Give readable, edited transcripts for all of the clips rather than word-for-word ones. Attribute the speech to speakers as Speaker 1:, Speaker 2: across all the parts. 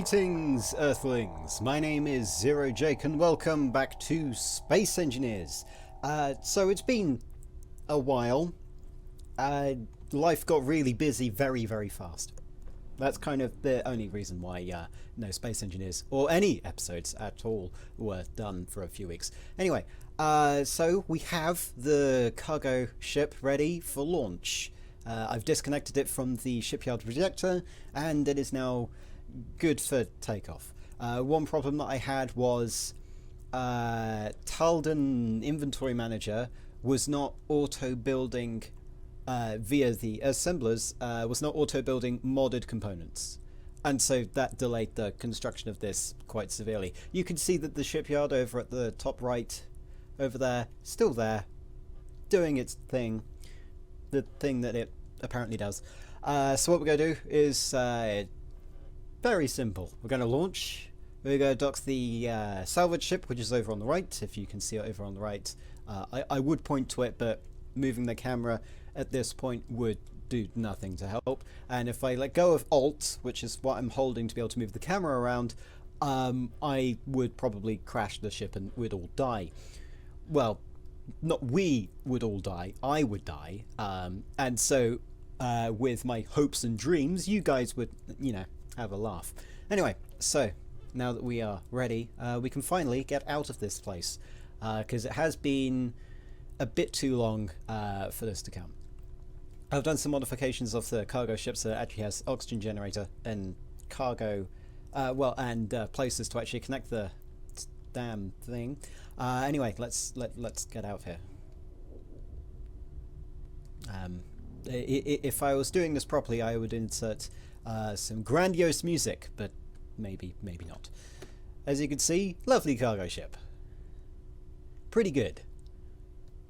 Speaker 1: Greetings, Earthlings! My name is Zero Jake and welcome back to Space Engineers. So it's been a while. Life got really busy very fast. That's kind of the only reason why no Space Engineers or any episodes at all were done for a few weeks. Anyway, so we have the cargo ship ready for launch. I've disconnected it from the shipyard projector and it is now good for takeoff. One problem that I had was Talden Inventory Manager was not auto-building via the assemblers, was not auto-building modded components. And so that delayed the construction of this quite severely. You can see that the shipyard over at the top right, over there, still there, doing its thing. The thing that it apparently does. So what we're going to do is very simple. We're going to launch. We're going to dock the salvage ship, which is over on the right. If you can see it over on the right, I would point to it, but moving the camera at this point would do nothing to help. And if I let go of Alt, which is what I'm holding to be able to move the camera around, I would probably crash the ship and we'd all die. Well, not we would all die, I would die. And so with my hopes and dreams, you guys would, you know, have a laugh. Anyway, so now that we are ready, we can finally get out of this place, because it has been a bit too long for this to come. I've done some modifications of the cargo ship so it actually has oxygen generator and cargo, places to actually connect the damn thing. Anyway, let's get out here. If I was doing this properly, I would insert some grandiose music, but maybe not. As you can see, lovely cargo ship. Pretty good.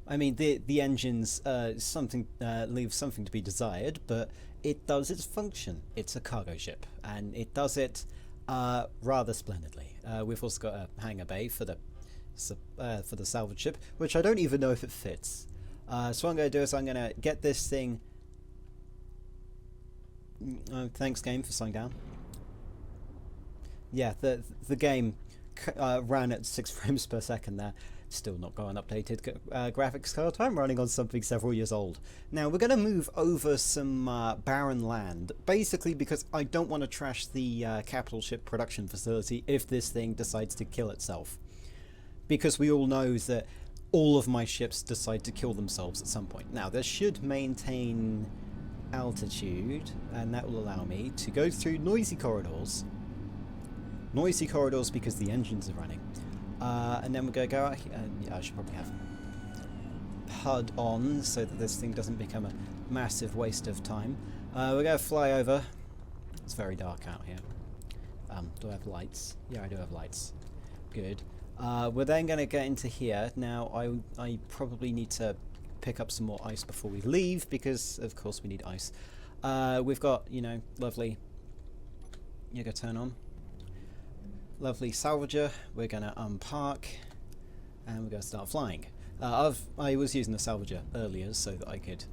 Speaker 1: I mean, the engines leave something to be desired, but it does its function. It's a cargo ship, and it does it rather splendidly. We've also got a hangar bay for the salvage ship, which I don't even know if it fits. So what I'm going to do is I'm going to get this thing. Thanks, game, for slowing down. Yeah, the game ran at 6 frames per second there. Still not got an updated graphics card. I'm running on something several years old. Now we're going to move over some barren land, basically because I don't want to trash the capital ship production facility if this thing decides to kill itself. Because we all know that all of my ships decide to kill themselves at some point. Now this should maintain altitude, and that will allow me to go through noisy corridors. Noisy corridors because the engines are running. And then we're going to go out here. Yeah, I should probably have HUD on so that this thing doesn't become a massive waste of time. We're going to fly over. It's very dark out here. Do I have lights? Yeah, I do have lights. Good. We're then going to get into here. Now, I probably need to pick up some more ice before we leave because, of course, we need ice. We've got, you know, lovely... You go turn on. Lovely salvager. We're going to unpark and we're going to start flying. I was using the salvager earlier so that I could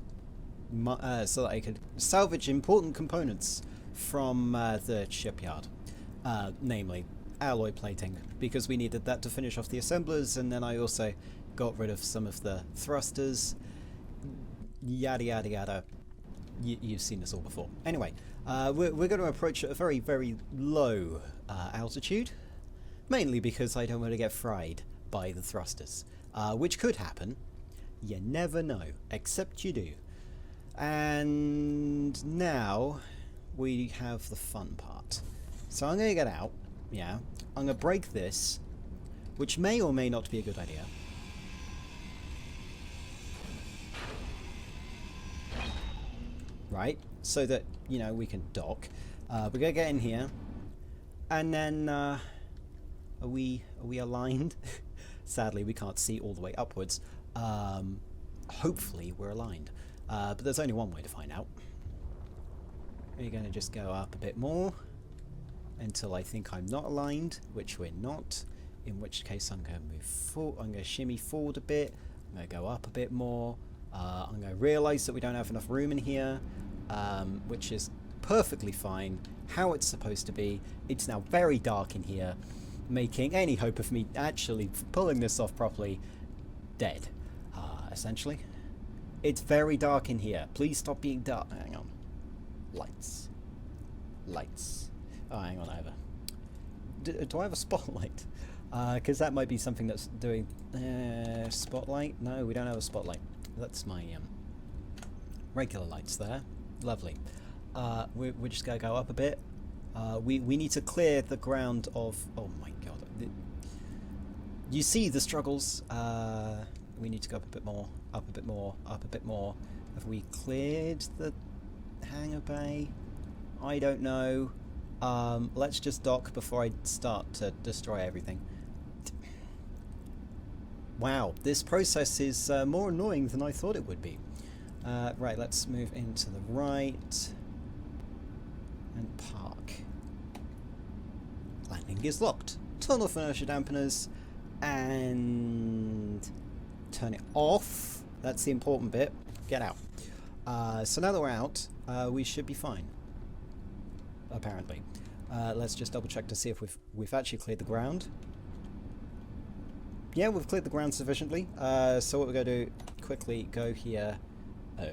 Speaker 1: salvage important components from the shipyard, namely alloy plating, because we needed that to finish off the assemblers, and then I also got rid of some of the thrusters. Yada yada yada. You've seen this all before. Anyway, we're going to approach at a very low altitude, mainly because I don't want to get fried by the thrusters, which could happen. You never know, except you do. And now we have the fun part. So I'm going to get out. Yeah, I'm going to break this, which may or may not be a good idea. Right, so that, you know, we can dock. We're going to get in here, and then are we aligned? Sadly, we can't see all the way upwards. Hopefully we're aligned, but there's only one way to find out. We're going to just go up a bit more until I think I'm not aligned, which we're not, in which case I'm going to move forward. I'm going to shimmy forward a bit. I'm going to go up a bit more. I'm going to realise that we don't have enough room in here, which is perfectly fine, how it's supposed to be. It's now very dark in here, making any hope of me actually pulling this off properly dead, essentially. It's very dark in here. Please stop being dark. Hang on. Lights. Lights. Oh, hang on over. Do I have a spotlight? Because that might be something that's doing... spotlight? No, we don't have a spotlight. That's my regular lights there. Lovely. We're just going to go up a bit. We need to clear the ground of... Oh my god. You see the struggles. We need to go up a bit more. Up a bit more. Up a bit more. Have we cleared the hangar bay? I don't know. Let's just dock before I start to destroy everything. Wow, this process is more annoying than I thought it would be. Right, let's move into the right and park. Landing is locked. Turn off inertia dampeners and turn it off. That's the important bit. Get out. So now that we're out, we should be fine. Apparently. Let's just double check to see if we've actually cleared the ground. Yeah, we've cleared the ground sufficiently. So what we're going to do, quickly go here. Oh.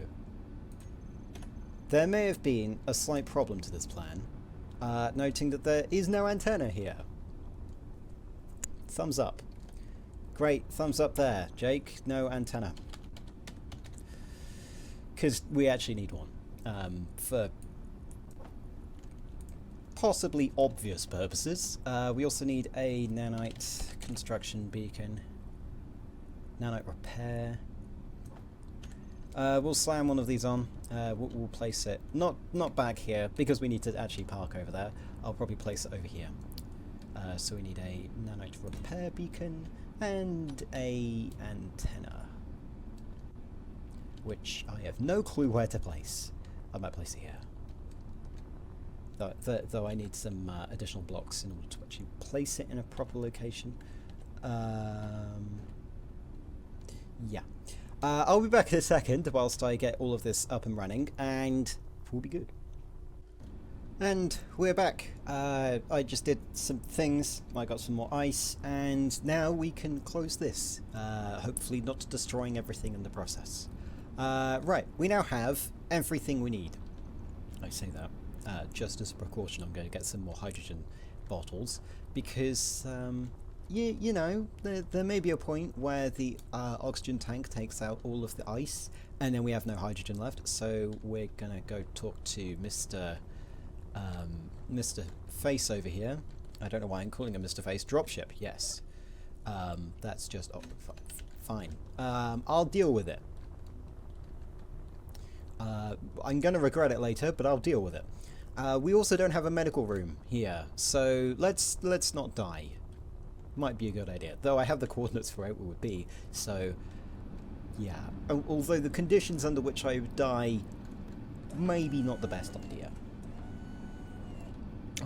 Speaker 1: There may have been a slight problem to this plan, noting that there is no antenna here. Thumbs up. Great, thumbs up there, Jake. No antenna. Because we actually need one. For possibly obvious purposes. We also need a nanite construction beacon. Nanite repair. We'll slam one of these on. We'll place it not back here because we need to actually park over there. I'll probably place it over here. So we need a nanite repair beacon and a antenna, which I have no clue where to place. I might place it here. Though I need some additional blocks in order to actually place it in a proper location. Yeah. I'll be back in a second whilst I get all of this up and running, and we'll be good. And we're back. I just did some things. I got some more ice, and now we can close this. Hopefully not destroying everything in the process. Right, we now have everything we need. I say that. Just as a precaution, I'm going to get some more hydrogen bottles because, you know, there may be a point where the oxygen tank takes out all of the ice and then we have no hydrogen left. So we're going to go talk to Mr. Face over here. I don't know why I'm calling him Mr. Face. Dropship, yes. That's just fine. I'll deal with it. I'm going to regret it later, but I'll deal with it. We also don't have a medical room here, so let's not die. Might be a good idea, though I have the coordinates for where it would be, so yeah. Although the conditions under which I would die, maybe not the best idea.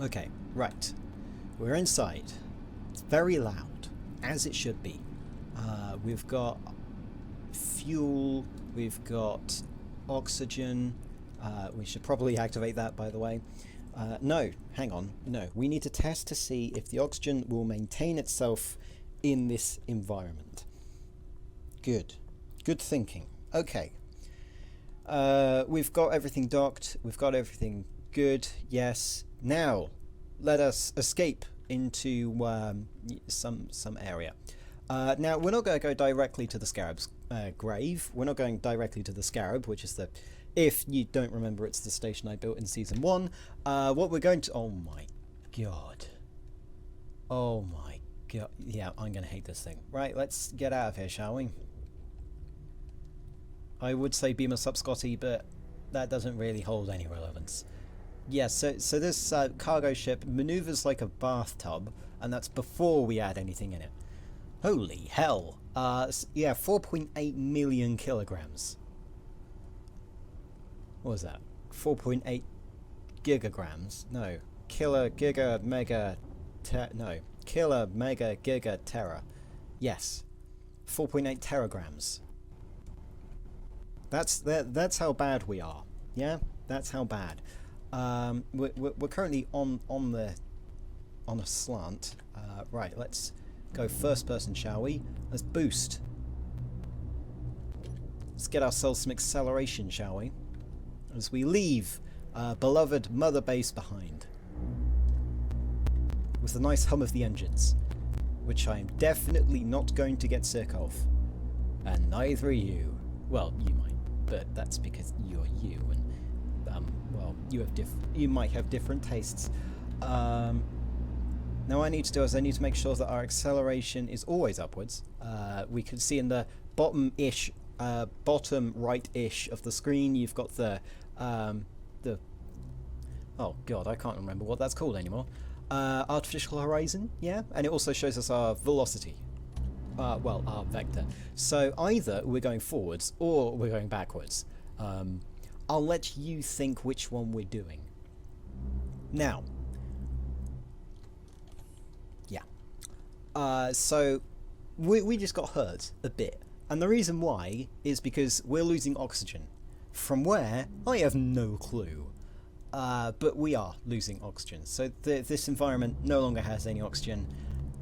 Speaker 1: Okay, right. We're inside. It's very loud, as it should be. We've got fuel, we've got oxygen. We should probably activate that, by the way. No, hang on. No, we need to test to see if the oxygen will maintain itself in this environment. Good. Good thinking. Okay. We've got everything docked. We've got everything good. Yes. Now, let us escape into some area. Now, we're not going to go directly to the Scarab's grave. We're not going directly to the Scarab, which is the... If you don't remember, it's the station I built in Season 1. What we're going to... Oh my god. Oh my god. Yeah, I'm going to hate this thing. Right, let's get out of here, shall we? I would say beam us up, Scotty, but that doesn't really hold any relevance. Yeah, so this cargo ship maneuvers like a bathtub, and that's before we add anything in it. Holy hell. Yeah, 4.8 million kilograms. What was that? 4.8 gigagrams? No. Killer, giga, mega, no. Killer, mega, giga, tera. Yes. 4.8 teragrams. That's how bad we are. Yeah? That's how bad. We're currently on a slant. Right, let's go first person, shall we? Let's boost. Let's get ourselves some acceleration, shall we? As we leave beloved mother base behind. With the nice hum of the engines, which I am definitely not going to get sick of. And neither are you. Well, you might, but that's because you're you, and well, you might have different tastes. Now what I need to do is I need to make sure that our acceleration is always upwards. We can see in the bottom right-ish of the screen, you've got the oh god, I can't remember what that's called anymore. Artificial horizon, yeah, and it also shows us our velocity. Well, our vector. So either we're going forwards or we're going backwards. I'll let you think which one we're doing. Now, yeah. So we just got hurt a bit, and the reason why is because we're losing oxygen. From where, I have no clue. But we are losing oxygen. So this environment no longer has any oxygen.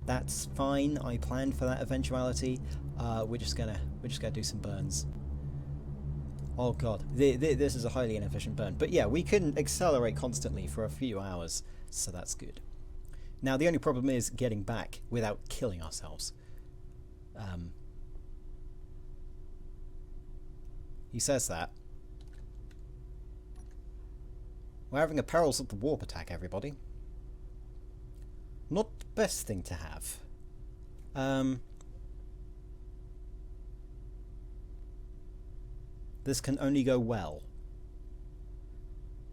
Speaker 1: That's fine. I planned for that eventuality. We're just gonna do some burns. Oh god, this is a highly inefficient burn. But yeah, we can accelerate constantly for a few hours, so that's good. Now the only problem is getting back without killing ourselves. He says that. We're having a perils of the warp attack, everybody. Not the best thing to have. This can only go well.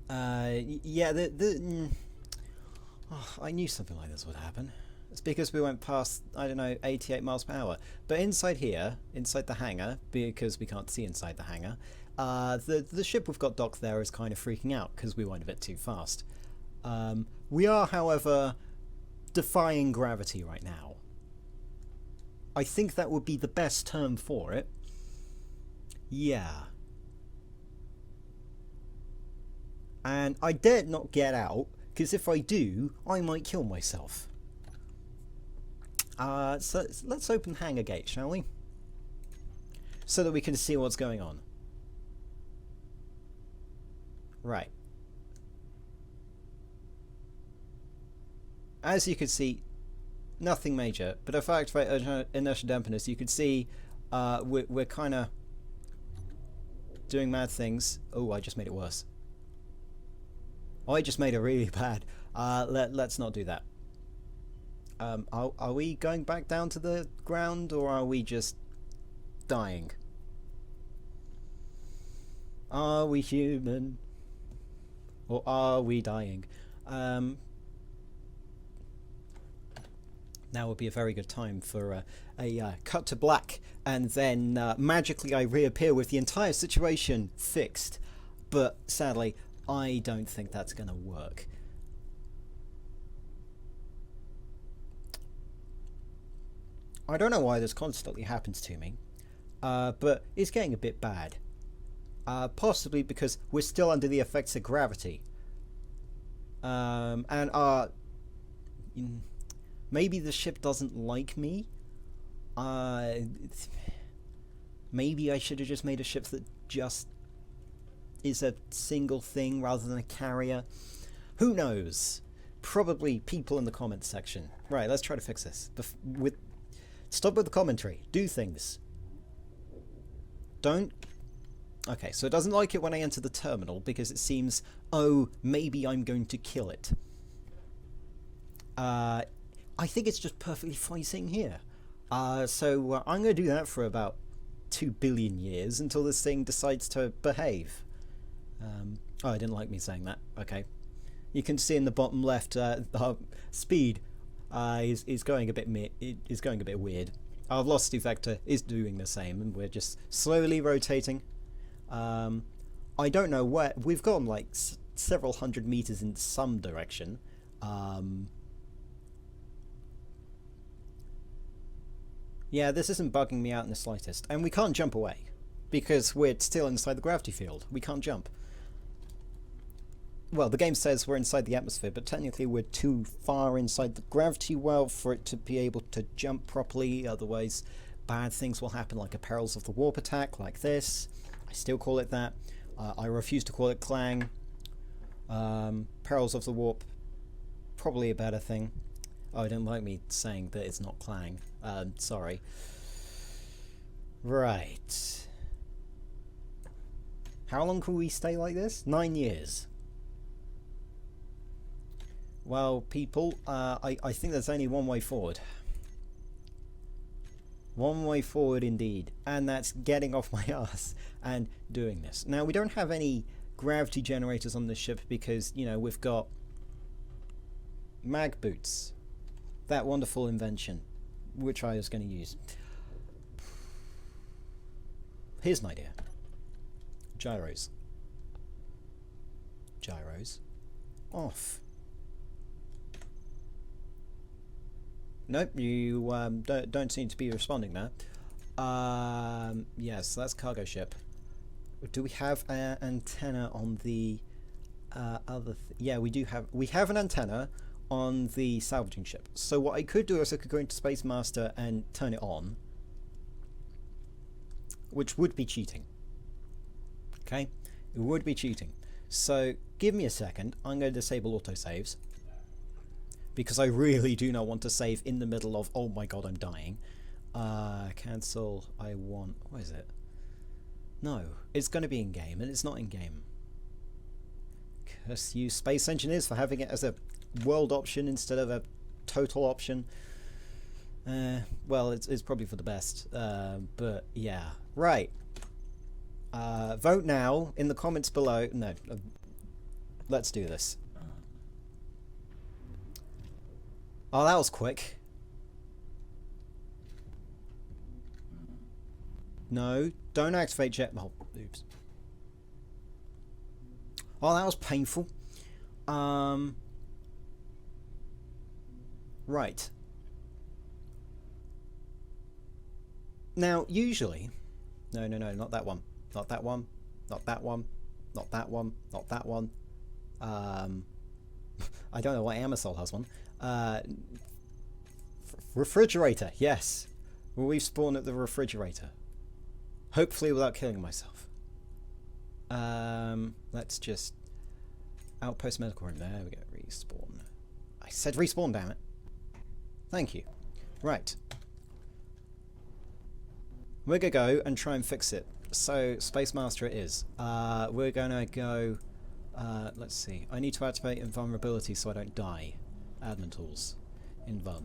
Speaker 1: Yeah, oh, I knew something like this would happen. It's because we went past, I don't know, 88 miles per hour. But inside here, inside the hangar, because we can't see inside the hangar, the ship we've got docked there is kind of freaking out because we went a bit too fast. We are, however, defying gravity right now. I think that would be the best term for it. Yeah. And I dare not get out, because if I do, I might kill myself. So let's open hangar gate, shall we? So that we can see what's going on. Right. As you can see, nothing major, but if I activate inertial dampeners, you can see we're kind of doing mad things. Oh, I just made it worse. I just made it really bad. Let's not do that. Are we going back down to the ground, or are we just dying? Are we human? Or are we dying? Now would be a very good time for a cut to black, and then magically I reappear with the entire situation fixed. But sadly, I don't think that's going to work. I don't know why this constantly happens to me, but it's getting a bit bad. Possibly because we're still under the effects of gravity. And maybe the ship doesn't like me. Maybe I should have just made a ship that just is a single thing rather than a carrier. Who knows? Probably people in the comments section. Right, let's try to fix this. Stop with the commentary. Do things. Don't. Okay, so it doesn't like it when I enter the terminal because it seems, oh, maybe I'm going to kill it. I think it's just perfectly fine sitting here. So I'm going to do that for about 2 billion years until this thing decides to behave. Oh, I didn't like me saying that. Okay. You can see in the bottom left, speed is going a bit weird. Our velocity vector is doing the same, and we're just slowly rotating. I don't know where we've gone, like several hundred meters in some direction. Yeah, this isn't bugging me out in the slightest, and we can't jump away because we're still inside the gravity field. We can't jump. well, the game says we're inside the atmosphere, but technically we're too far inside the gravity well for it to be able to jump properly. Otherwise, bad things will happen, like a Perils of the Warp attack, like this. I still call it that. I refuse to call it Clang. Perils of the Warp, probably a better thing. Oh, I don't like me saying that it's not Clang. Sorry. Right. How long can we stay like this? 9 years. Well, people, I think there's only one way forward. One way forward indeed. And that's getting off my ass and doing this. Now, we don't have any gravity generators on the ship because, you know, we've got mag boots. That wonderful invention, which I was going to use. Here's an idea. Gyros. Gyros. Off. Nope, you don't seem to be responding there. Yes, that's cargo ship. Do we have an antenna on the other? Yeah, we do have. We have an antenna on the salvaging ship. So what I could do is I could go into Space Master and turn it on, which would be cheating. Okay, it would be cheating. So give me a second. I'm going to disable autosaves, because I really do not want to save in the middle of, oh my god, I'm dying. Cancel, I want, what is it? No, it's going to be in-game, and it's not in-game. Curse you space engineers for having it as a world option instead of a total option. Well, it's probably for the best, but yeah. Right. Vote now in the comments below. No, let's do this. Oh, that was quick. No, don't activate jet. Oh, oops. Oh, that was painful. Right. Now, usually... No, not that one. Not that one. Not that one. Not that one. Not that one. I don't know why Amasol has one. Refrigerator, yes. Will we spawn at the refrigerator? Hopefully without killing myself. Let's just... Outpost medical room. There we go. Respawn. I said respawn, damn it. Thank you. Right. We're going to go and try and fix it. So, Space Master it is. We're going to go... let's see. I need to activate invulnerability so I don't die. Admin tools. Invuln.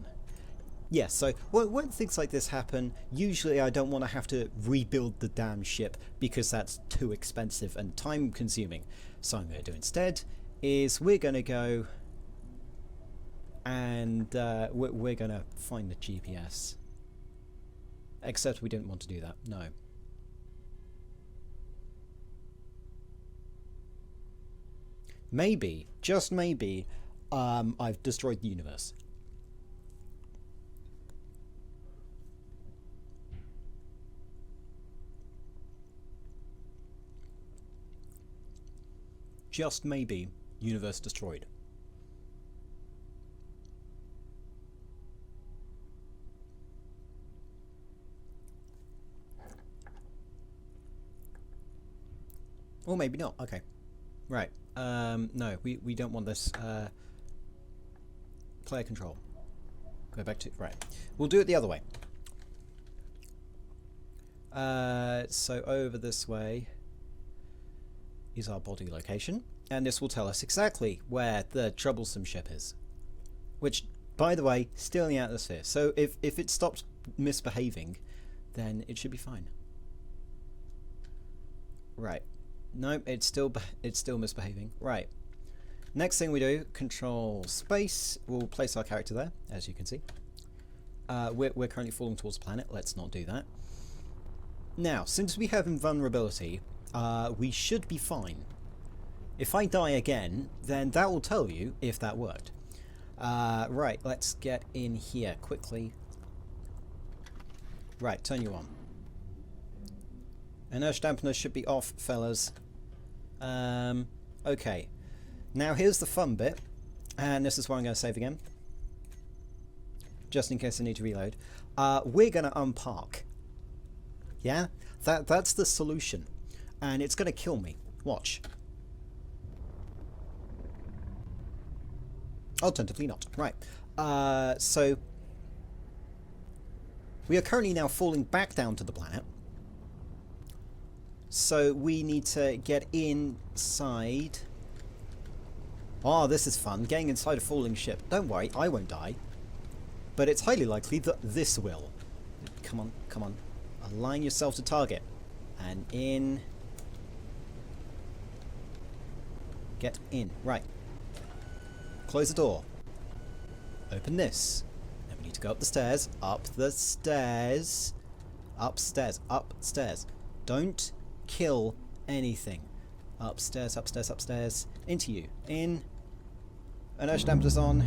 Speaker 1: Yeah, so when things like this happen, usually I don't want to have to rebuild the damn ship because that's too expensive and time consuming. So what I'm going to do instead is we're going to go and we're going to find the GPS. Except we didn't want to do that. No. Maybe, just maybe, I've destroyed the universe. Just maybe, universe destroyed. Or maybe not. Okay. Right. No, we don't want this. Player control. Go back to... Right. We'll do it the other way. So over this way is our body location. And this will tell us exactly where the troublesome ship is. Which, by the way, still in the atmosphere. So if it stops misbehaving, then it should be fine. Right. Nope, it's still misbehaving. Right. Next thing we do, control space. We'll place our character there, as you can see. We're currently falling towards the planet. Let's not do that. Now, since we have invulnerability, we should be fine. If I die again, then that will tell you if that worked. Right, let's get in here quickly. Right, turn you on. Inertia dampener should be off, fellas. Okay. Now here's the fun bit, and this is where I'm going to save again, just in case I need to reload. We're going to unpark. Yeah? That's the solution. And it's going to kill me. Watch. Alternatively not. Right. So we are currently now falling back down to the planet. So we need to get inside. Oh, this is fun. Getting inside a falling ship. Don't worry, I won't die. But it's highly likely that this will. Come on, come on. Align yourself to target. And in. Get in. Right. Close the door. Open this. Then we need to go up the stairs. Up the stairs. Upstairs. Upstairs. Don't kill anything. Upstairs, upstairs, upstairs. Into you. In. Inertia dampers on.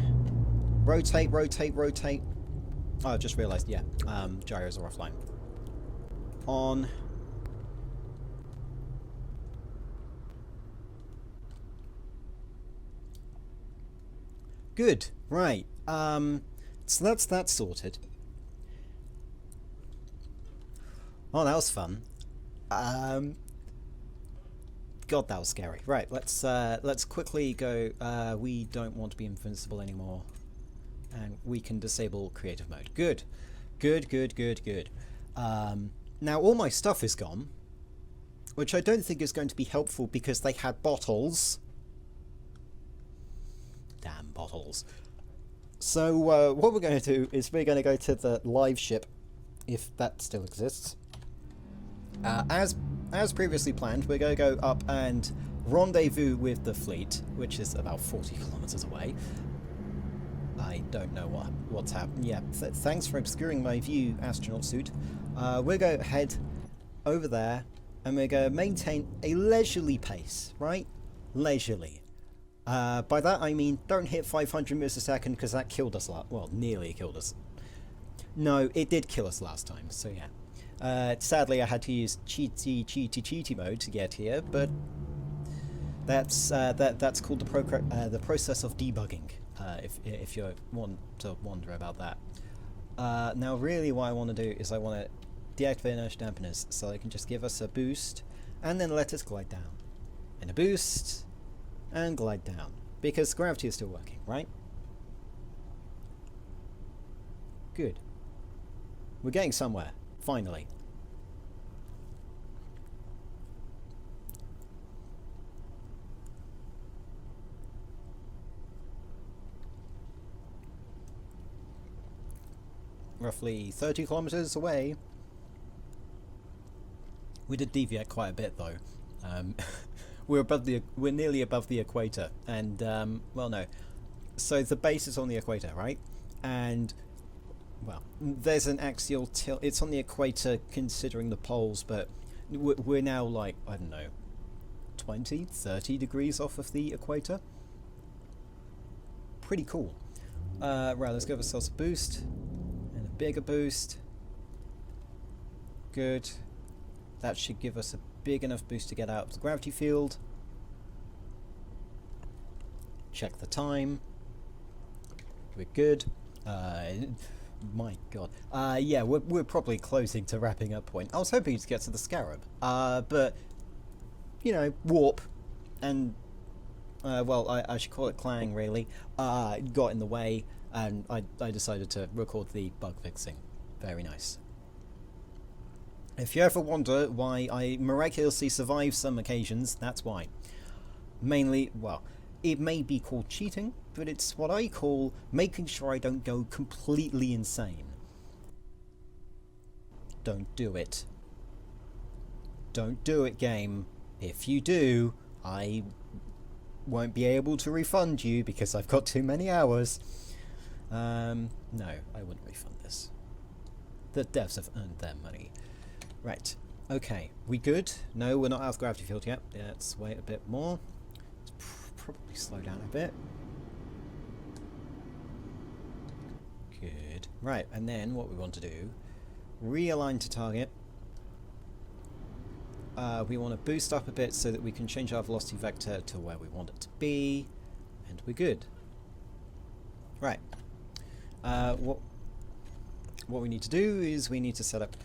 Speaker 1: Rotate, rotate, rotate. Oh, I just realised, yeah. Gyros are offline. On. Good. Right. So that's that sorted. Oh, that was fun. God, that was scary. Right, let's quickly go. We don't want to be invincible anymore, and we can disable creative mode. Good, good, good, good, good. Now all my stuff is gone, which I don't think is going to be helpful because they had bottles. Damn bottles. So what we're going to do is we're going to go to the live ship, if that still exists. As previously planned, we're going to go up and rendezvous with the fleet, which is about 40 kilometers away. I don't know what's happened. Yeah, thanks for obscuring my view, astronaut suit. We're going to head over there, and we're going to maintain a leisurely pace, right? Leisurely. By that I mean don't hit 500 meters a second, because that killed us well, nearly killed us. No, it did kill us last time, so yeah. Sadly, I had to use cheaty mode to get here, but that's called the process of debugging. If you want to wonder about that. Now, really, what I want to do is I want to deactivate inertia dampeners so they can just give us a boost and then let us glide down. And a boost and glide down because gravity is still working, right? Good. We're getting somewhere. Finally. Roughly 30 kilometers away. We did deviate quite a bit though. We're nearly above the equator, and well, no. So the base is on the equator, right? And well, there's an axial tilt. It's on the equator considering the poles, but we're now like, I don't know, 20, 30 degrees off of the equator. Pretty cool. Right, let's give ourselves a boost. And a bigger boost. Good. That should give us a big enough boost to get out of the gravity field. Check the time. We're good. My god. Yeah, we're probably closing to wrapping up point. I was hoping to get to the Scarab. But, you know, warp and, well, I should call it clang, really, got in the way, and I decided to record the bug fixing. Very nice. If you ever wonder why I miraculously survive some occasions, that's why. Mainly, well, it may be called cheating, but it's what I call making sure I don't go completely insane. Don't do it. Don't do it, game. If you do, I won't be able to refund you because I've got too many hours. No, I wouldn't refund this. The devs have earned their money. Right, okay, we good? No, we're not out of gravity field yet. Yeah, let's wait a bit more. Let's probably slow down a bit. Good. Right, and then what we want to do, realign to target. we want to boost up a bit so that we can change our velocity vector to where we want it to be, and we're good. Right. What we need to do is we need to set up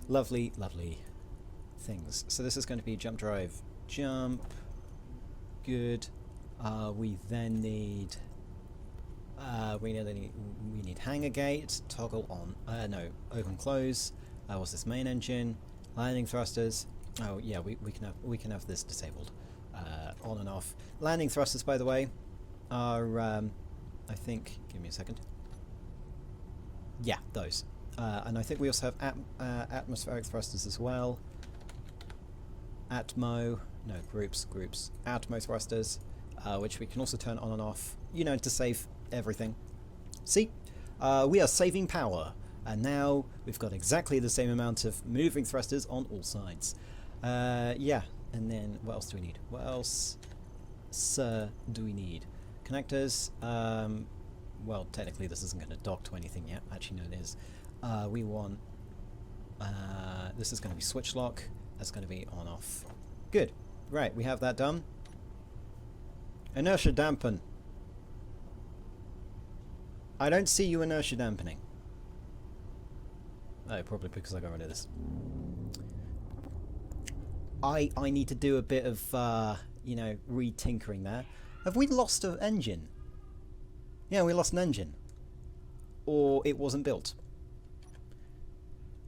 Speaker 1: lovely things. So this is going to be jump drive, jump. Good. We then need we need hanger gate, toggle on, no, open close. What's this, main engine, landing thrusters. Oh yeah, we can have this disabled, on and off. Landing thrusters, by the way, are I think, give me a second. Yeah, those. And I think we also have atmospheric thrusters as well. Atmo, no, groups, Atmo thrusters, which we can also turn on and off, you know, to save everything. See? We are saving power, and now we've got exactly the same amount of moving thrusters on all sides. Yeah, and then what else do we need? What else, sir, do we need? Connectors. Well, technically this isn't going to dock to anything yet. Actually, no, it is. We want... this is going to be switch lock. That's going to be on off. Good. Right, we have that done. Inertia dampen. I don't see you inertia dampening. Oh, probably because I got rid of this. I need to do a bit of, you know, re-tinkering there. Have we lost an engine? Yeah, we lost an engine. Or it wasn't built.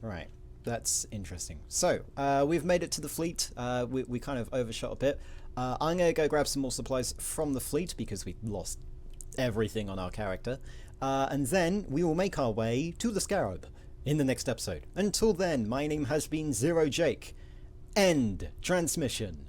Speaker 1: Right, that's interesting. So, we've made it to the fleet. We kind of overshot a bit. I'm going to go grab some more supplies from the fleet because we lost everything on our character. And then we will make our way to the Scarab in the next episode. Until then, my name has been Zero Jake. End transmission.